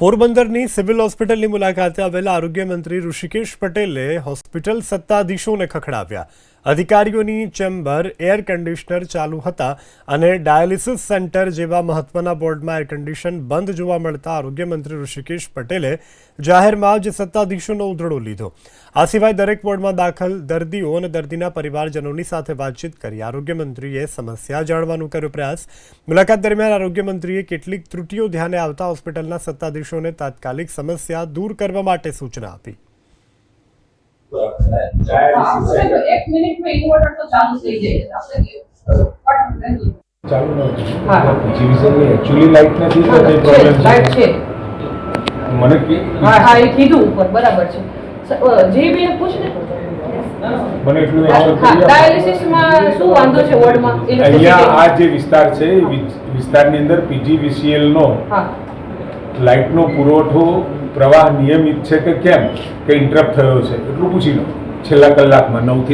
પોરબંદરની સિવિલ હોસ્પિટલની મુલાકાતે આવેલા આરોગ્ય મંત્રી ઋષિકેશ પટેલે હોસ્પિટલ સત્તાધીશોને ખખડાવ્યા. અધિકારીઓની ચેમ્બર એર કન્ડિશનર ચાલુ હતા અને ડાયાલિસિસ સેન્ટર જેવા મહત્વના બોર્ડમાં એર કન્ડિશન બંધ જોવા મળતા આરોગ્ય મંત્રી ઋષિકેશ પટેલે જાહેરમાં જ સત્તાધીશોનો ઉધડો લીધો. આ સિવાય દરેક બોર્ડમાં દાખલ દર્દીઓ અને દર્દીના પરિવારજનોની સાથે વાતચીત કરી આરોગ્ય મંત્રીએ સમસ્યા જાણવાનો કર્યો પ્રયાસ. મુલાકાત દરમિયાન આરોગ્ય મંત્રીએ કેટલીક ત્રુટીઓ ધ્યાને આવતા હોસ્પિટલના સત્તાધીશોને તાત્કાલિક સમસ્યા દૂર કરવા માટે સૂચના આપી. एक मिनट में इन्वर्टर तो चालू થઈ જાય ચાલુ નથી. હા જીવીસી ની એક્ચ્યુઅલી લાઈટ નથી તો તે પ્રોબ્લેમ છે. લાઈટ છે મને કે હા એ કીધું ઉપર બરાબર છે. જીબી ને પૂછ ને મને એટલું ડાયાલિસિસ માં શું વાંધો છે વોર્ડમાં અહીંયા આ જે વિસ્તાર છે વિસ્તારની અંદર પીજીવીસીએલ નો લાઈટનો પુરવઠો પ્રવાહ નિયમિત છે કે કેમ કે ઇન્ટરપ્ટ થયો છે એટલું પૂછી લો છેલ્લા કલાકમાં 9 થી